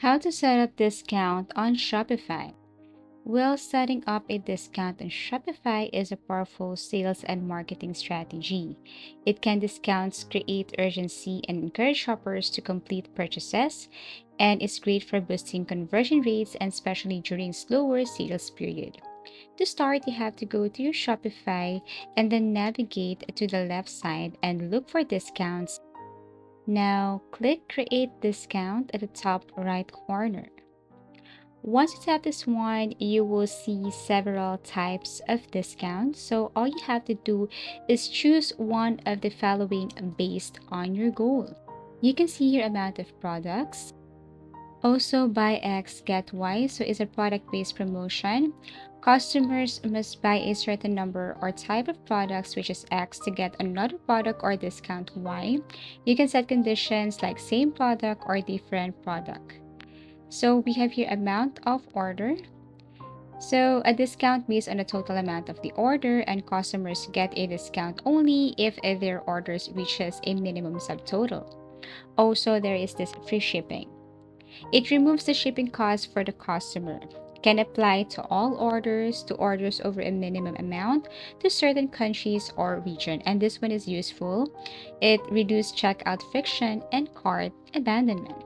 How to set up discount on Shopify. Well, setting up a discount on Shopify is a powerful sales and marketing strategy. It can discounts create urgency and encourage shoppers to complete purchases, and it's great for boosting conversion rates and especially during slower sales period. To start, you have to go to your Shopify and then navigate to the left side and look for discounts. Now, click Create Discount at the top right corner. Once you tap this one, you will see several types of discounts. So all you have to do is choose one of the following based on your goal. You can see your amount of products. Also, buy X, get Y. So it's a product-based promotion. Customers must buy a certain number or type of products, which is X, to get another product or discount Y. You can set conditions like same product or different product. So we have here amount of order. So a discount based on the total amount of the order, and customers get a discount only if their orders reaches a minimum subtotal. Also, there is this free shipping. It removes the shipping cost for the customer. Can apply to all orders, to orders over a minimum amount, to certain countries or region. And this one is useful. It reduces checkout friction and cart abandonment.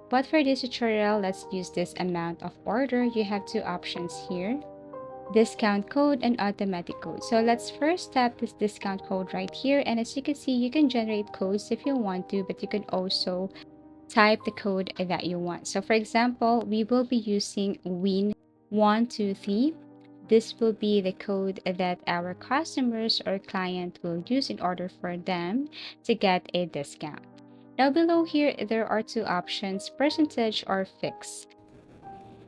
But for this tutorial, let's use this amount of order. You have two options here: discount code and automatic code. So let's first tap this discount code right here. And as you can see, you can generate codes if you want to, but you can also type the code that you want. So for example, we will be using WIN123. This will be the code that our customers or client will use in order for them to get a discount. Now below here, there are two options, percentage or fixed.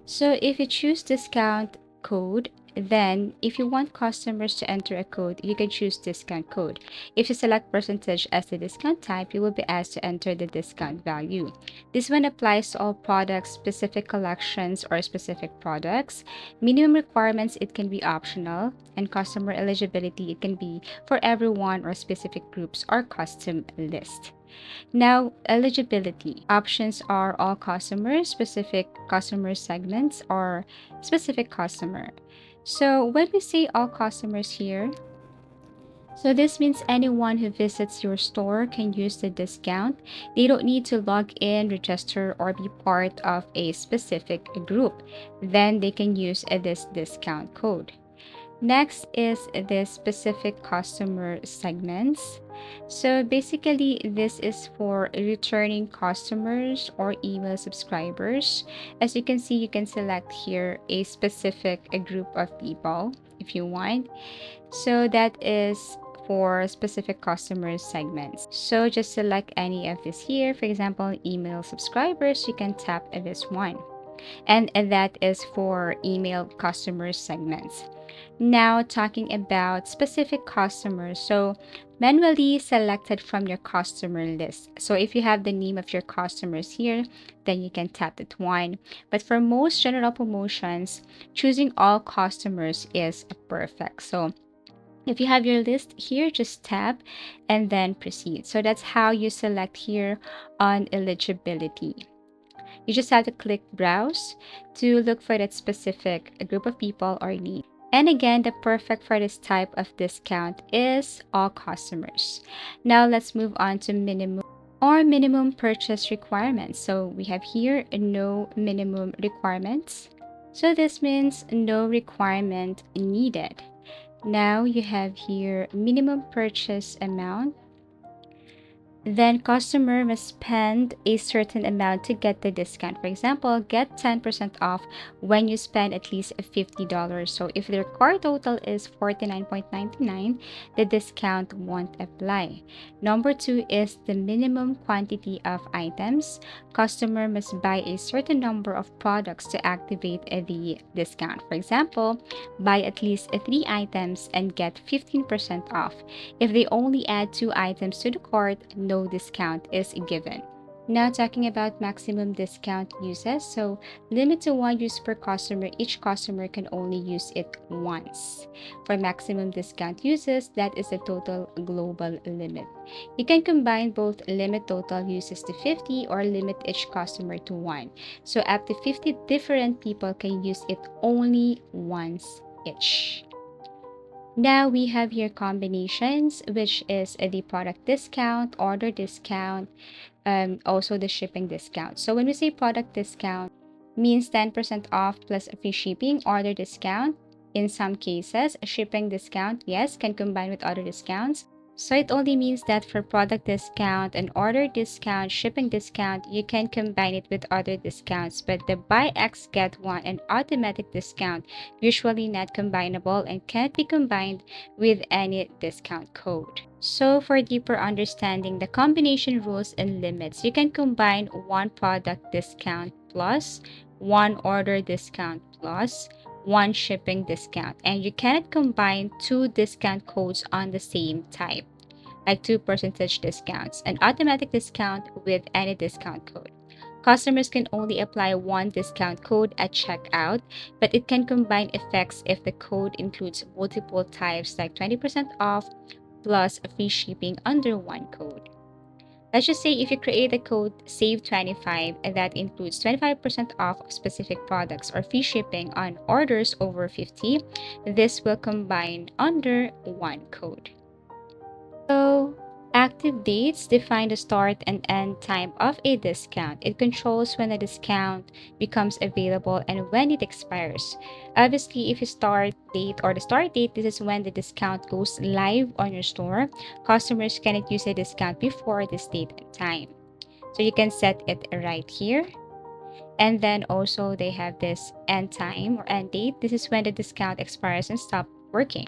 So if you choose discount code, then if you want customers to enter a code, you can choose discount code. If you select percentage as the discount type, you will be asked to enter the discount value. This one applies to all products, specific collections, or specific products. Minimum requirements, it can be optional, and customer eligibility, it can be for everyone or specific groups or custom list. Now, eligibility options are all customers, specific customer segments, or specific customer. So when we say all customers here, so this means anyone who visits your store can use the discount. They don't need to log in, register, or be part of a specific group. Then they can use this discount code. Next is the specific customer segments. So basically, this is for returning customers or email subscribers. As you can see, you can select here a specific group of people if you want. So that is for specific customer segments. So just select any of this here. For example, email subscribers, you can tap this one. And that is for email customer segments. Now, talking about specific customers. So, manually selected from your customer list. So, if you have the name of your customers here, then you can tap that one. But for most general promotions, choosing all customers is perfect. So, if you have your list here, just tap and then proceed. So, that's how you select here on eligibility. You just have to click browse to look for that specific group of people or need. And again, the perfect for this type of discount is all customers. Now let's move on to minimum purchase requirements. So we have here no minimum requirements. So this means no requirement needed. Now you have here minimum purchase amount. Then customer must spend a certain amount to get the discount. For example, get 10% off when you spend at least $50. So if their cart total is $49.99, the discount won't apply. Number two is the minimum quantity of items. Customer must buy a certain number of products to activate the discount. For example, buy at least 3 items and get 15% off. If they only add 2 items to the cart, no discount is given. Now talking about maximum discount uses. So limit to one use per customer. Each customer can only use it once. For maximum discount uses, that is the total global limit. You can combine both limit total uses to 50 or limit each customer to one. So up to 50 different people can use it only once each. Now we have here combinations, which is the product discount, order discount, also the shipping discount. So when we say product discount, means 10% off plus a free shipping. Order discount, in some cases, a shipping discount, yes, can combine with other discounts. So it only means that for product discount, an order discount, shipping discount, you can combine it with other discounts. But the buy X get one and automatic discount usually not combinable and can't be combined with any discount code. So for deeper understanding the combination rules and limits, you can combine one product discount plus one order discount plus one shipping discount, and you cannot combine two discount codes on the same type, like two percentage discounts, an automatic discount with any discount code. Customers can only apply one discount code at checkout, but it can combine effects if the code includes multiple types like 20% off plus free shipping under one code. Let's just say if you create a code SAVE25 and that includes 25% off of specific products or free shipping on orders over 50, this will combine under one code. So, active dates define the start and end time of a discount. It controls when a discount becomes available and when it expires. Obviously, if you start date or the start date, this is when the discount goes live on your store. Customers cannot use a discount before this date and time. So you can set it right here. And then also they have this end time or end date. This is when the discount expires and stop working.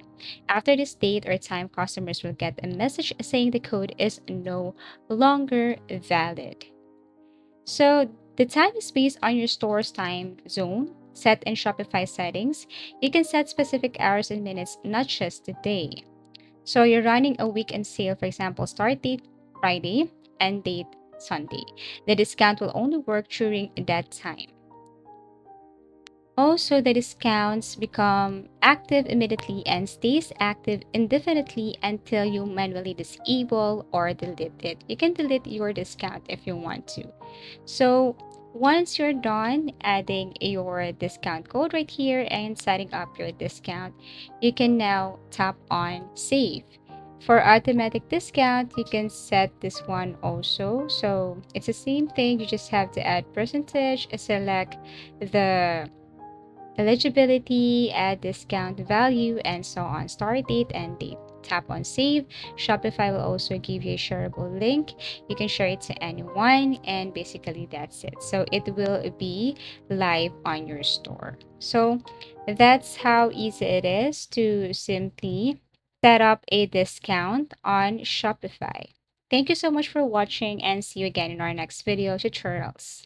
After this date or time, customers will get a message saying the code is no longer valid. So the time is based on your store's time zone set in Shopify settings. You can set specific hours and minutes, not just the day. So you're running a weekend sale, for example, start date Friday, end date Sunday. The discount will only work during that time. Also, the discounts become active immediately and stays active indefinitely until you manually disable or delete it. You can delete your discount if you want to. So once you're done adding your discount code right here and setting up your discount, you can now tap on save. For automatic discount, you can set this one also. So it's the same thing. You just have to add percentage, select the eligibility, add discount value, and so on. Start date and date. Tap on save. Shopify will also give you a shareable link. You can share it to anyone, and basically that's it. So it will be live on your store. So that's how easy it is to simply set up a discount on Shopify. Thank you so much for watching and see you again in our next video tutorials.